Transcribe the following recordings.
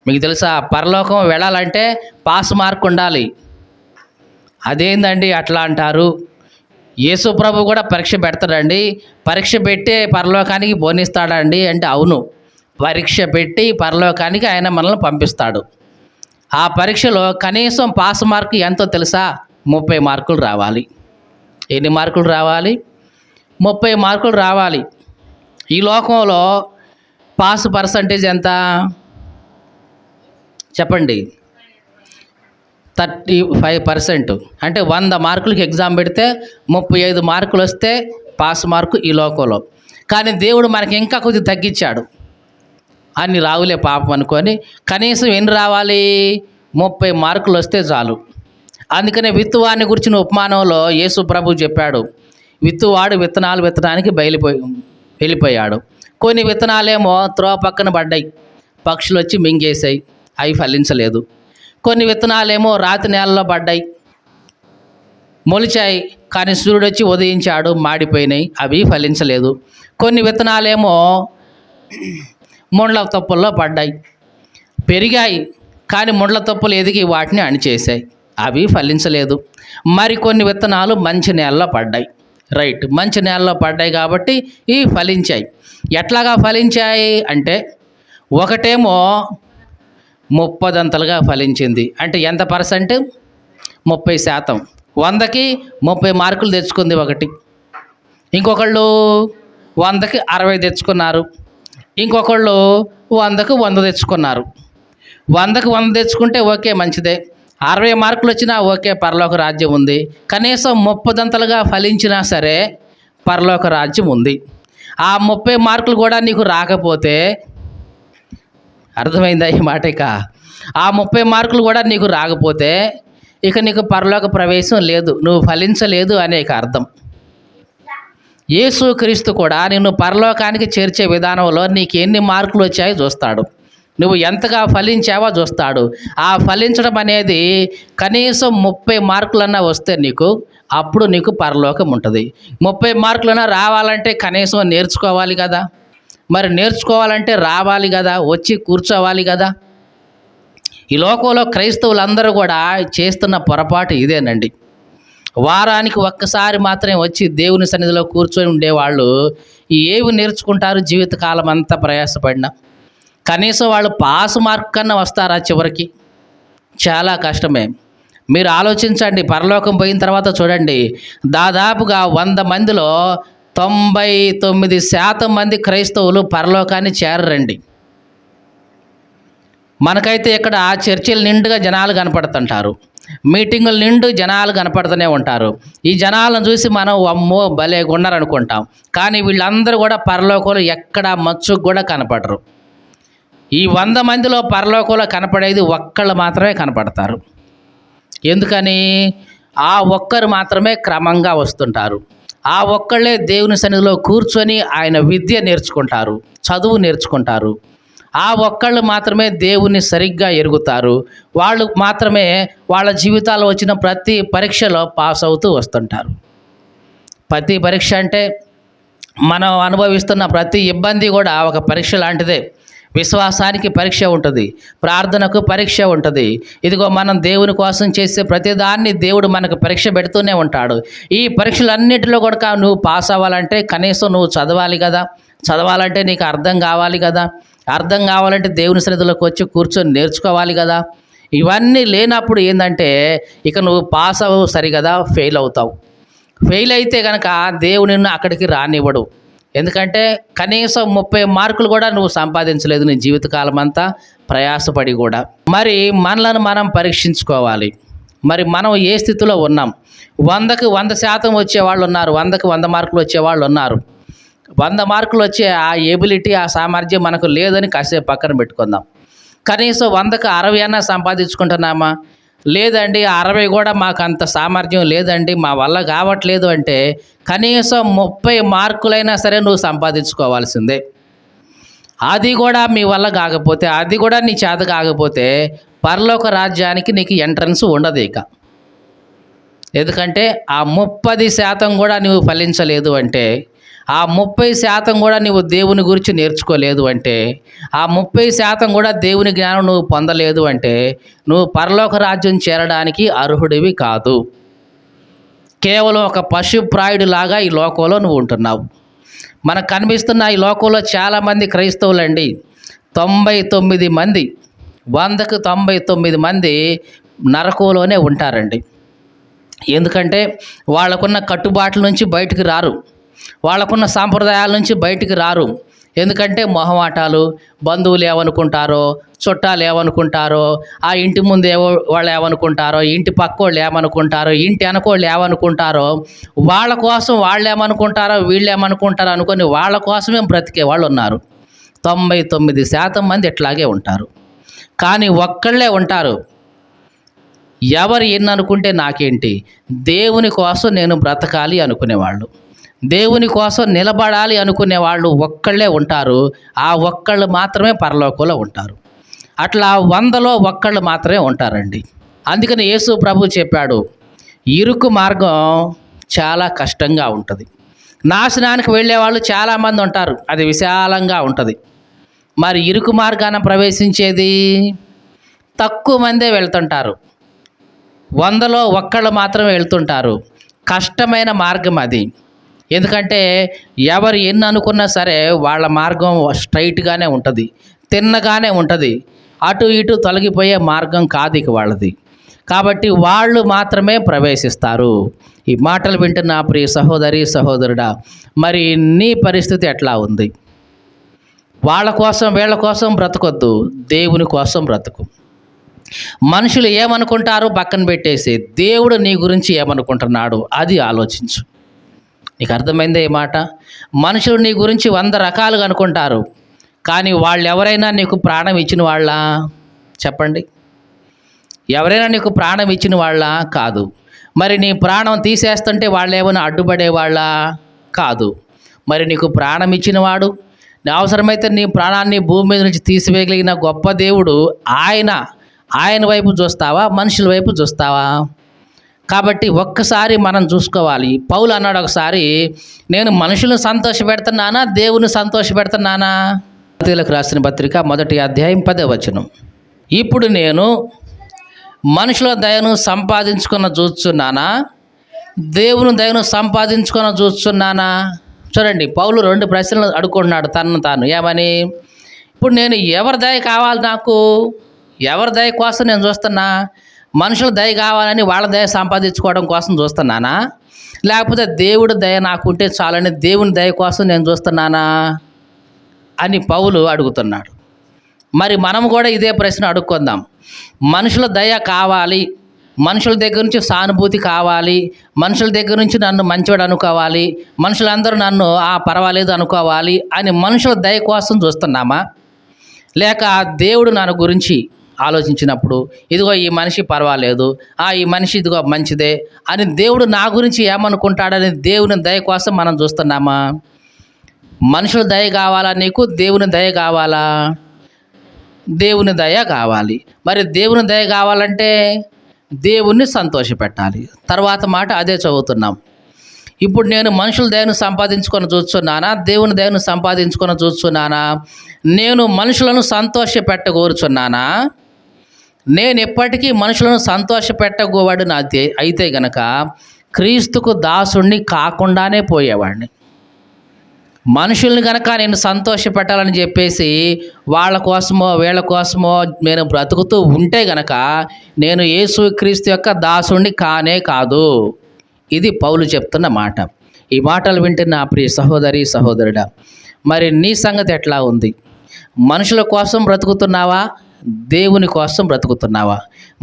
మీకు తెలుసా, పరలోకం వెళ్ళాలంటే పాస్ మార్క్ ఉండాలి. అదేందండి అట్లా అంటారు? యేసు ప్రభు కూడా పరీక్ష పెడతాడండి. పరీక్ష పెట్టే పరలోకానికి బోనిస్తాడండి అంటే అవును, పరీక్ష పెట్టి పరలోకానికి ఆయన మనల్ని పంపిస్తాడు. ఆ పరీక్షలో కనీసం పాస్ మార్క్ ఎంతో తెలుసా? 30 మార్కులు రావాలి. ఎన్ని మార్కులు రావాలి? 30 మార్కులు రావాలి. ఈ లోకంలో పాస్ పర్సంటేజ్ ఎంత చెప్పండి? 35%. అంటే 100 మార్కులకి ఎగ్జామ్ పెడితే 35 మార్కులు వస్తే పాస్ మార్కు ఈ లోకంలో. కానీ దేవుడు మనకి ఇంకా కొద్దిగా తగ్గించాడు. అన్ని రావులే పాపం అనుకొని కనీసం ఎన్ని రావాలి? 30 మార్కులు వస్తే చాలు. అందుకనే విత్తువాని గురించిన ఉపమానంలో యేసు ప్రభు చెప్పాడు, విత్తువాడు విత్తనాలు విత్తడానికి వెళ్ళిపోయాడు. కొన్ని విత్తనాలేమో త్రోవ పక్కన పడ్డాయి, పక్షులు వచ్చి మింగేసాయి, అవి ఫలించలేదు. కొన్ని విత్తనాలేమో రాతి నేలలో పడ్డాయి, మొలిచాయి, కానీ సూర్యుడు వచ్చి ఉదయించాడు, మాడిపోయినాయి, అవి ఫలించలేదు. కొన్ని విత్తనాలేమో ముండ్ల తొప్పల్లో పడ్డాయి, పెరిగాయి, కానీ ముండ్ల తొప్పలు ఎదిగి వాటిని అణిచేశాయి, అవి ఫలించలేదు. మరికొన్ని విత్తనాలు మంచి నేలలో పడ్డాయి. రైట్, మంచి నేలలో పడ్డాయి కాబట్టి ఇవి ఫలించాయి. ఎట్లాగా ఫలించాయి అంటే, ఒకటేమో 30 ఫలించింది. అంటే ఎంత పర్సెంట్? 30%. 100కి 30 మార్కులు తెచ్చుకుంది ఒకటి. ఇంకొకళ్ళు 100కి 60 తెచ్చుకున్నారు. ఇంకొకళ్ళు 100కి 100 తెచ్చుకున్నారు. 100కి 100 తెచ్చుకుంటే ఓకే, మంచిదే. 60 మార్కులు వచ్చినా ఓకే, పరలోక రాజ్యం ఉంది. కనీసం 30 ఫలించినా సరే పరలోక రాజ్యం ఉంది. ఆ 30 మార్కులు కూడా నీకు రాకపోతే, అర్థమైందా ఈ మాట? ఇక ఆ 30 మార్కులు కూడా నీకు రాకపోతే ఇక నీకు పరలోక ప్రవేశం లేదు, నువ్వు ఫలించలేదు అనే అర్థం. యేసు క్రీస్తు కూడా నిన్ను పరలోకానికి చేర్చే విధానంలో నీకు ఎన్ని మార్కులు వచ్చాయో చూస్తాడు, నువ్వు ఎంతగా ఫలించావో చూస్తాడు. ఆ ఫలించడం అనేది కనీసం 30 మార్కులన్నా వస్తే నీకు, అప్పుడు నీకు పరలోకం ఉంటుంది. 30 మార్కులన్నా రావాలంటే కనీసం నేర్చుకోవాలి కదా. మరి నేర్చుకోవాలంటే రావాలి కదా, వచ్చి కూర్చోవాలి కదా. ఈ లోకంలో క్రైస్తవులందరూ కూడా చేస్తున్న పొరపాటు ఇదేనండి. వారానికి ఒక్కసారి మాత్రమే వచ్చి దేవుని సన్నిధిలో కూర్చొని ఉండేవాళ్ళు ఏవి నేర్చుకుంటారు? జీవితకాలం అంతా ప్రయాసపడినా కనీసం వాళ్ళు పాస్ మార్క్ కన్నా వస్తారా చివరికి? చాలా కష్టమే. మీరు ఆలోచించండి, పరలోకం పోయిన తర్వాత చూడండి, దాదాపుగా 100 మందిలో 99% మంది క్రైస్తవులు పరలోకాన్ని చేరరండి. మనకైతే ఇక్కడ చర్చిల నిండుగా జనాలు కనపడుతుంటారు, మీటింగుల నిండు జనాలు కనపడుతూనే ఉంటారు. ఈ జనాలను చూసి మనం అమ్మో భలే ఉన్నారనుకుంటాం. కానీ వీళ్ళందరూ కూడా పరలోకంలో ఎక్కడ మచ్చుకు కూడా కనపడరు. ఈ 100 మందిలో పరలోకంలో కనపడేది ఒక్కళ్ళు మాత్రమే కనపడతారు. ఎందుకని? ఆ ఒక్కరు మాత్రమే క్రమంగా వస్తుంటారు. ఆ ఒక్కళ్ళే దేవుని సన్నిధిలో కూర్చొని ఆయన విద్య నేర్చుకుంటారు, చదువు నేర్చుకుంటారు. ఆ ఒక్కళ్ళు మాత్రమే దేవుని సరిగ్గా ఎరుగుతారు. వాళ్ళు మాత్రమే వాళ్ళ జీవితాల్లో వచ్చిన ప్రతి పరీక్షలో పాస్ అవుతూ వస్తుంటారు. ప్రతి పరీక్ష అంటే మనం అనుభవిస్తున్న ప్రతి ఇబ్బంది కూడా ఒక పరీక్ష లాంటిదే. విశ్వాసానికి పరీక్ష ఉంటుంది, ప్రార్థనకు పరీక్ష ఉంటుంది. ఇదిగో మనం దేవుని కోసం చేసే ప్రతిదాన్ని దేవుడు మనకు పరీక్ష పెడుతూనే ఉంటాడు. ఈ పరీక్షలన్నిటిలో కూడా నువ్వు పాస్ అవ్వాలంటే కనీసం నువ్వు చదవాలి కదా. చదవాలంటే నీకు అర్థం కావాలి కదా. అర్థం కావాలంటే దేవుని సన్నిధిలోకి వచ్చి కూర్చొని నేర్చుకోవాలి కదా. ఇవన్నీ లేనప్పుడు ఏంటంటే ఇక నువ్వు పాస్ అవ్వవు సరిగదా, ఫెయిల్ అవుతావు. ఫెయిల్ అయితే కనుక దేవుడు నిన్ను అక్కడికి రానివ్వడు. ఎందుకంటే కనీసం 30 మార్కులు కూడా నువ్వు సంపాదించలేదు నీ జీవితకాలం అంతా ప్రయాసపడి కూడా. మరి మనలను మనం పరీక్షించుకోవాలి. మరి మనం ఏ స్థితిలో ఉన్నాం? 100కి 100% వచ్చేవాళ్ళు ఉన్నారు, 100కి 100 మార్కులు వచ్చేవాళ్ళు ఉన్నారు. 100 మార్కులు వచ్చే ఆ ఎబిలిటీ, ఆ సామర్థ్యం మనకు లేదని కాసేపు పక్కన పెట్టుకుందాం. కనీసం 100కి 60 అన్నా సంపాదించుకుంటున్నామా? లేదండి, 60 కూడా మాకు అంత సామర్థ్యం లేదండి, మా వల్ల కావట్లేదు అంటే కనీసం 30 మార్కులైనా సరే నువ్వు సంపాదించుకోవాల్సిందే. అది కూడా మీ వల్ల కాకపోతే, అది కూడా నీ చేత కాకపోతే పరలోక రాజ్యానికి నీకు ఎంట్రన్స్ ఉండదు ఇక. ఎందుకంటే ఆ 30% కూడా నువ్వు ఫలించలేదు అంటే ఆ 30% కూడా నువ్వు దేవుని గురించి నేర్చుకోలేదు అంటే, ఆ 30% కూడా దేవుని జ్ఞానం నువ్వు పొందలేదు అంటే, నువ్వు పరలోక రాజ్యం చేరడానికి అర్హుడివి కాదు. కేవలం ఒక పశుప్రాయుడిలాగా ఈ లోకంలో నువ్వు ఉంటున్నావు. మనకు కనిపిస్తున్న ఈ లోకంలో చాలామంది క్రైస్తవులండి. 99 మంది, 100కు 99 మంది నరకంలోనే ఉంటారండి. ఎందుకంటే వాళ్ళకున్న కట్టుబాట్ల నుంచి బయటికి రారు, వాళ్ళకున్న సాంప్రదాయాల నుంచి బయటికి రారు. ఎందుకంటే మొహమాటాలు, బంధువులు ఏమనుకుంటారో, చుట్టాలు ఏమనుకుంటారో, ఆ ఇంటి ముందు వాళ్ళు ఏమనుకుంటారో, ఇంటి పక్క వాళ్ళు ఏమనుకుంటారో, ఇంటి వెనకోళ్ళు ఏమనుకుంటారో, వాళ్ళ కోసం వాళ్ళు ఏమనుకుంటారో, వీళ్ళు ఏమనుకుంటారో అనుకొని వాళ్ళ కోసమే బ్రతికే వాళ్ళు ఉన్నారు. 99% మంది ఇట్లాగే ఉంటారు. కానీ ఒక్కళ్ళే ఉంటారు, ఎవరు ఎన్ని అనుకుంటే నాకేంటి, దేవుని కోసం నేను బ్రతకాలి అనుకునేవాళ్ళు, దేవుని కోసం నిలబడాలి అనుకునే వాళ్ళు ఒక్కళ్ళే ఉంటారు. ఆ ఒక్కళ్ళు మాత్రమే పరలోకంలో ఉంటారు. అట్లా 100లో ఒక్కళ్ళు మాత్రమే ఉంటారండి. అందుకని యేసు ప్రభు చెప్పాడు, ఇరుకు మార్గం చాలా కష్టంగా ఉంటుంది, నాశనానికి వెళ్ళే వాళ్ళు చాలామంది ఉంటారు, అది విశాలంగా ఉంటుంది. మరి ఇరుకు మార్గాన ప్రవేశించేది తక్కువ మందే వెళ్తుంటారు, 100లో ఒక్కళ్ళు మాత్రమే వెళ్తుంటారు. కష్టమైన మార్గం అది. ఎందుకంటే ఎవరు ఎన్ని అనుకున్నా సరే వాళ్ళ మార్గం స్ట్రైట్గానే ఉంటుంది, తిన్నగానే ఉంటుంది, అటు ఇటు తొలగిపోయే మార్గం కాదు ఇక వాళ్ళది. కాబట్టి వాళ్ళు మాత్రమే ప్రవేశిస్తారు. ఈ మాటలు వింటున్న ప్రియ సహోదరి సహోదరుడా, మరి నీ పరిస్థితి ఎట్లా ఉంది? వాళ్ళ కోసం వీళ్ళ కోసం బ్రతకొద్దు, దేవుని కోసం బ్రతుకు. మనుషులు ఏమనుకుంటారో పక్కన పెట్టేసి దేవుడు నీ గురించి ఏమనుకుంటున్నాడు అది ఆలోచించు. నీకు అర్థమైందే ఈ మాట? మనుషులు నీ గురించి 100 రకాలుగా అనుకుంటారు, కానీ వాళ్ళు ఎవరైనా నీకు ప్రాణం ఇచ్చిన వాళ్ళ? చెప్పండి, ఎవరైనా నీకు ప్రాణం ఇచ్చిన వాళ్ళ? కాదు. మరి నీ ప్రాణం తీసేస్తుంటే వాళ్ళు ఏమైనా అడ్డుపడేవాళ్ళ? కాదు. మరి నీకు ప్రాణం ఇచ్చినవాడు, అవసరమైతే నీ ప్రాణాన్ని భూమి మీద నుంచి తీసివేయగలిగిన గొప్ప దేవుడు ఆయన వైపు చూస్తావా, మనుషుల వైపు చూస్తావా? కాబట్టి ఒక్కసారి మనం చూసుకోవాలి. పౌలు అన్నాడు ఒకసారి, నేను మనుషులను సంతోషపెడుతున్నానా, దేవుని సంతోషపెడుతున్నానా? గలాతీయులకు రాసిన పత్రిక 1వ అధ్యాయం 10వ వచనం. ఇప్పుడు నేను మనుషుల దయను సంపాదించుకున్న చూస్తున్నానా, దేవుని దయను సంపాదించుకున్న చూస్తున్నానా? చూడండి, పౌలు 2 ప్రశ్నలు అడుగుకుంటున్నాడు తనను తాను. ఏమని? ఇప్పుడు నేను ఎవరి దయ కావాలి, నాకు ఎవరి దయ కోసం నేను చూస్తున్నా? మనుషుల దయ కావాలని వాళ్ళ దయ సంపాదించుకోవడం కోసం చూస్తున్నానా, లేకపోతే దేవుడి దయ నాకుంటే చాలని దేవుని దయ కోసం నేను చూస్తున్నానా అని పౌలు అడుగుతున్నాడు. మరి మనం కూడా ఇదే ప్రశ్న అడుక్కుందాం. మనుషుల దయ కావాలి, మనుషుల దగ్గర నుంచి సానుభూతి కావాలి, మనుషుల దగ్గర నుంచి నన్ను మంచివాడు అనుకోవాలి, మనుషులందరూ నన్ను పర్వాలేదు అనుకోవాలి అని మనుషుల దయ కోసం చూస్తున్నామా? లేక దేవుడు నా గురించి ఆలోచించినప్పుడు, ఇదిగో ఈ మనిషి పర్వాలేదు, ఈ మనిషి ఇదిగో మంచిదే అని దేవుడు నా గురించి ఏమనుకుంటాడని దేవుని దయ కోసం మనం చూస్తున్నామా? మనుషుల దయ కావాలా నీకు, దేవుని దయ కావాలా? దేవుని దయ కావాలి. మరి దేవుని దయ కావాలంటే దేవుణ్ణి సంతోషపెట్టాలి. తర్వాత మాట అదే చదువుతున్నాం. ఇప్పుడు నేను మనుషుల దయను సంపాదించుకొని చూస్తున్నానా, దేవుని దయను సంపాదించుకొని చూస్తున్నానా? నేను మనుషులను సంతోషపెట్టగోరుచున్నానా? నేను ఎప్పటికీ మనుషులను సంతోషపెట్టగోవాడు అయితే గనక క్రీస్తుకు దాసుణ్ణి కాకుండానే పోయేవాడిని. మనుషుల్ని కనుక నేను సంతోషపెట్టాలని చెప్పేసి వాళ్ళ కోసమో వీళ్ళ కోసమో నేను బ్రతుకుతూ ఉంటే గనక నేను యేసుక్రీస్తు యొక్క దాసుణ్ణి కానే కాదు. ఇది పౌలు చెప్తున్న మాట. ఈ మాటలు వింటున్న ప్రియ సహోదరి సహోదరుడా, మరి నీ సంగతి ఎట్లా ఉంది? మనుషుల కోసం బ్రతుకుతున్నావా, దేవుని కోసం బ్రతుకుతున్నావా?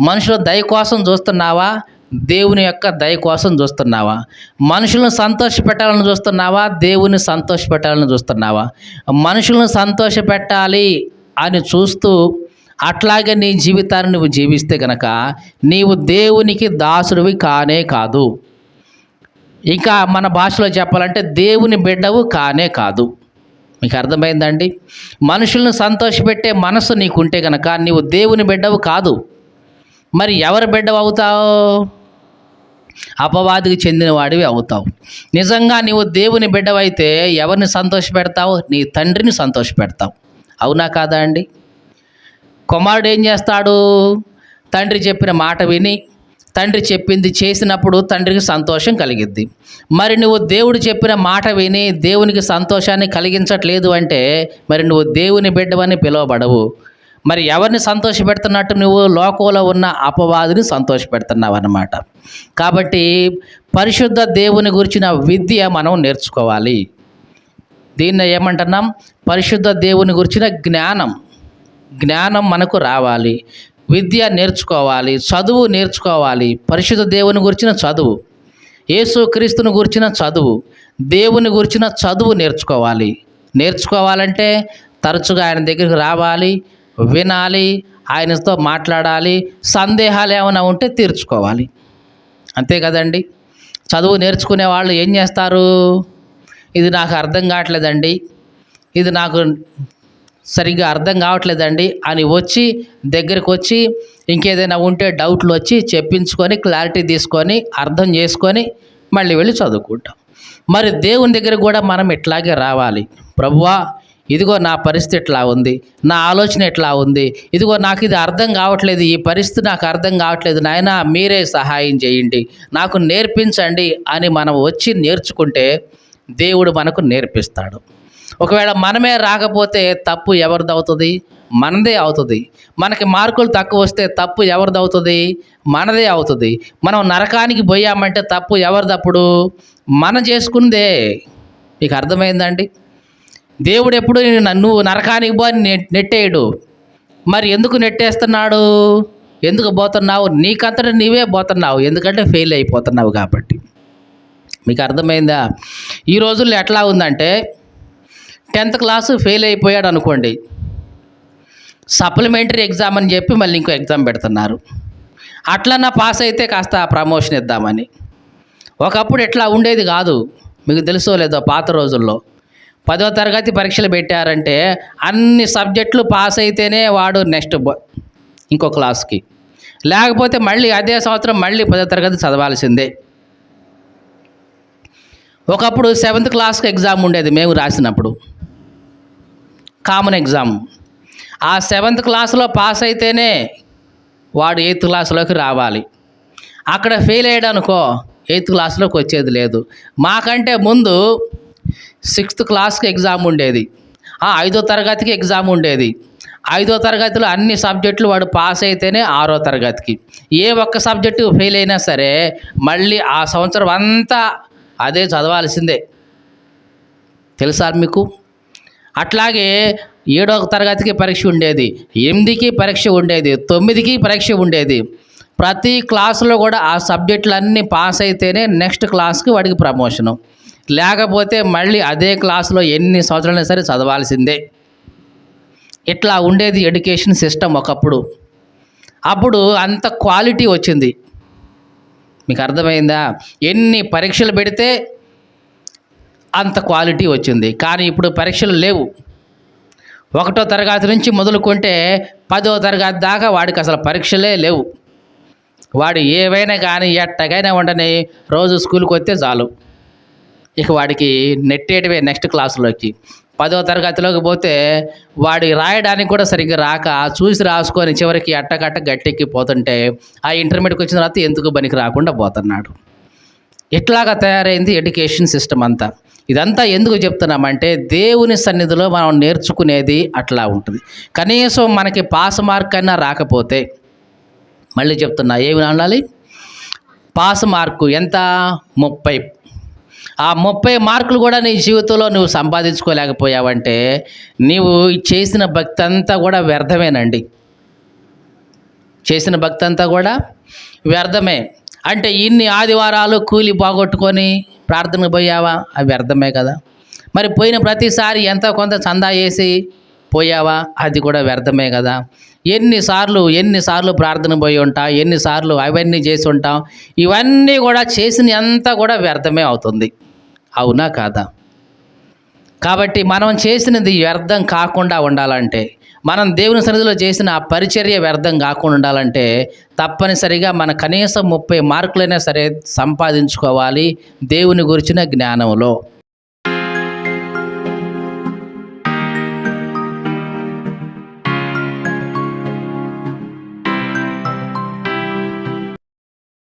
మనుషుల దయ కోసం చూస్తున్నావా, దేవుని యొక్క దయ కోసం చూస్తున్నావా? మనుషులను సంతోషపెట్టాలని చూస్తున్నావా, దేవుని సంతోషపెట్టాలని చూస్తున్నావా? మనుషులను సంతోషపెట్టాలి అని చూస్తూ అట్లాగే నీ జీవితాన్ని నువ్వు జీవిస్తే కనుక నీవు దేవునికి దాసుడివి కానే కాదు. ఇంకా మన భాషలో చెప్పాలంటే దేవుని బిడ్డవు కానే కాదు. మీకు అర్థమైందండి? మనుషులను సంతోషపెట్టే మనసు నీకుంటే కనుక నీవు దేవుని బిడ్డవు కాదు. మరి ఎవరి బిడ్డవు అవుతావు? అపవాదికి చెందిన వాడివి అవుతావు. నిజంగా నీవు దేవుని బిడ్డవైతే ఎవరిని సంతోషపెడతావు? నీ తండ్రిని సంతోషపెడతావు. అవునా కాదా అండి? కుమారుడు ఏం చేస్తాడు? తండ్రి చెప్పిన మాట విని తండ్రి చెప్పింది చేసినప్పుడు తండ్రికి సంతోషం కలిగిద్ది. మరి నువ్వు దేవుడు చెప్పిన మాట విని దేవునికి సంతోషాన్ని కలిగించట్లేదు అంటే మరి నువ్వు దేవుని బిడ్డవని పిలువబడవు. మరి ఎవరిని సంతోషపెడుతున్నట్టు? నువ్వు లోకంలో ఉన్న అపవాదిని సంతోషపెడుతున్నావు అన్నమాట. కాబట్టి పరిశుద్ధ దేవుని గురించిన విద్య మనం నేర్చుకోవాలి. దీన్ని ఏమంటున్నాం? పరిశుద్ధ దేవుని గురించిన జ్ఞానం మనకు రావాలి. విద్య నేర్చుకోవాలి, చదువు నేర్చుకోవాలి. పరిశుద్ధ దేవుని గురించిన చదువు, యేసుక్రీస్తుని గురించిన చదువు, దేవుని గురించిన చదువు నేర్చుకోవాలంటే తరచుగా ఆయన దగ్గరికి రావాలి, వినాలి, ఆయనతో మాట్లాడాలి, సందేహాలు ఏమైనా ఉంటే తీర్చుకోవాలి. అంతే కదండి. చదువు నేర్చుకునే వాళ్ళు ఏం చేస్తారు? ఇది నాకు అర్థం కావట్లేదండి, ఇది నాకు సరిగ్గా అర్థం కావట్లేదండి అని దగ్గరికి వచ్చి ఇంకేదైనా ఉంటే డౌట్లు వచ్చి చెప్పించుకొని క్లారిటీ తీసుకొని అర్థం చేసుకొని మళ్ళీ వెళ్ళి చదువుకుంటాం. మరి దేవుని దగ్గర కూడా మనం ఇట్లాగే రావాలి. ప్రభువా, ఇదిగో నా పరిస్థితి ఇట్లా ఉంది, నా ఆలోచన ఇట్లా ఉంది, ఇదిగో నాకు ఇది అర్థం కావట్లేదు, ఈ పరిస్థితి నాకు అర్థం కావట్లేదు, నాయనా మీరే సహాయం చేయండి, నాకు నేర్పించండి అని మనం వచ్చి నేర్చుకుంటే దేవుడు మనకు నేర్పిస్తాడు. ఒకవేళ మనమే రాకపోతే తప్పు ఎవరిది అవుతుంది? మనదే అవుతుంది. మనకి మార్కులు తక్కువ వస్తే తప్పు ఎవరిది అవుతుంది? మనదే అవుతుంది. మనం నరకానికి పోయామంటే తప్పు ఎవరిదప్పుడు? మనం చేసుకుందే. మీకు అర్థమైందండి? దేవుడు ఎప్పుడు నువ్వు నరకానికి పో నెట్టేయడు. మరి ఎందుకు నెట్టేస్తున్నాడు? ఎందుకు పోతున్నావు? నీకంతటా నీవే పోతున్నావు, ఎందుకంటే ఫెయిల్ అయిపోతున్నావు కాబట్టి. మీకు అర్థమైందా? ఈ రోజుల్లో ఎట్లా ఉందంటే 10th క్లాసు ఫెయిల్ అయిపోయాడు అనుకోండి, సప్లిమెంటరీ ఎగ్జామ్ అని చెప్పి మళ్ళీ ఇంకో ఎగ్జామ్ పెడుతున్నారు. అట్లన్నా పాస్ అయితే కాస్త ప్రమోషన్ ఇద్దామని. ఒకప్పుడు ఇట్లా ఉండేది కాదు. మీకు తెలుసో లేదో, పాత రోజుల్లో 10వ తరగతి పరీక్షలు పెట్టారంటే అన్ని సబ్జెక్టులు పాస్ అయితేనే వాడు నెక్స్ట్ ఇంకో క్లాస్కి, లేకపోతే మళ్ళీ అదే సంవత్సరం మళ్ళీ 10వ తరగతి చదవాల్సిందే. ఒకప్పుడు 7th క్లాస్కి ఎగ్జామ్ ఉండేది మేము రాసినప్పుడు, కామన్ ఎగ్జామ్. ఆ 7th క్లాస్లో పాస్ అయితేనే వాడు 8th క్లాస్లోకి రావాలి. అక్కడ ఫెయిల్ అయ్యాడు అనుకో 8th క్లాస్లోకి వచ్చేది లేదు. మాకంటే ముందు 6th క్లాస్కి ఎగ్జామ్ ఉండేది, 5వ తరగతికి ఎగ్జామ్ ఉండేది. 5వ తరగతిలో అన్ని సబ్జెక్టులు వాడు పాస్ అయితేనే 6వ తరగతికి. ఏ ఒక్క సబ్జెక్టు ఫెయిల్ అయినా సరే మళ్ళీ ఆ సంవత్సరం అంతా అదే చదవాల్సిందే. తెలుసా మీకు? అట్లాగే 7వ తరగతికి పరీక్ష ఉండేది, 8కి పరీక్ష ఉండేది, 9కి పరీక్ష ఉండేది. ప్రతి క్లాసులో కూడా ఆ సబ్జెక్టులన్నీ పాస్ అయితేనే నెక్స్ట్ క్లాస్కి వాడికి ప్రమోషను, లేకపోతే మళ్ళీ అదే క్లాసులో ఎన్ని సంవత్సరాలైనా సరే చదవాల్సిందే. ఇట్లా ఉండేది ఎడ్యుకేషన్ సిస్టమ్ ఒకప్పుడు. అప్పుడు అంత క్వాలిటీ వచ్చింది. మీకు అర్థమైందా? ఎన్ని పరీక్షలు పెడితే అంత క్వాలిటీ వచ్చింది. కానీ ఇప్పుడు పరీక్షలు లేవు. 1వ తరగతి నుంచి మొదలుకుంటే 10వ తరగతి దాకా వాడికి అసలు పరీక్షలే లేవు. వాడు ఏవైనా కానీ ఎట్టగైనా ఉండని రోజు స్కూల్కి వస్తే చాలు, ఇక వాడికి నెట్టేటివే నెక్స్ట్ క్లాసులోకి. 10వ తరగతిలోకి పోతే వాడి రాయడానికి కూడా సరిగ్గా రాక చూసి రాసుకొని చివరికి అట్టకట్ట గట్టెక్కి పోతుంటే ఆ ఇంటర్మీడియట్కి వచ్చిన తర్వాత ఎందుకు పనికి రాకుండా పోతున్నాడు. ఇట్లాగా తయారైంది ఎడ్యుకేషన్ సిస్టమ్ అంతా. ఇదంతా ఎందుకు చెప్తున్నామంటే దేవుని సన్నిధిలో మనం నేర్చుకునేది అట్లా ఉంటుంది. కనీసం మనకి పాస్ మార్క్ అయినా రాకపోతే, మళ్ళీ చెప్తున్నా, ఏమి అనాలి? పాస్ మార్కు ఎంత? 30. ఆ 30 మార్కులు కూడా నీ జీవితంలో నువ్వు సంపాదించుకోలేకపోయావంటే నీవు చేసిన భక్తి అంతా కూడా వ్యర్థమేనండి. చేసిన భక్తి అంతా కూడా వ్యర్థమే. అంటే ఇన్ని ఆదివారాలు కూలి బాగొట్టుకొని ప్రార్థనకు పోయావా? అవి వ్యర్థమే కదా. మరి పోయిన ప్రతిసారి ఎంతో కొంత చందా వేసి పోయావా? అది కూడా వ్యర్థమే కదా. ఎన్నిసార్లు ప్రార్థన పోయి ఉంటాం, ఎన్నిసార్లు అవన్నీ చేసి ఉంటాం, ఇవన్నీ కూడా చేసిన అంతా కూడా వ్యర్థమే అవుతుంది. అవునా కాదా? కాబట్టి మనం చేసినది వ్యర్థం కాకుండా ఉండాలంటే, మనం దేవుని సన్నిధిలో చేసిన ఆ పరిచర్య వ్యర్థం కాకుండా ఉండాలంటే తప్పనిసరిగా మన కనీసం 30 మార్కులైనా సరే సంపాదించుకోవాలి దేవుని గురించిన జ్ఞానంలో.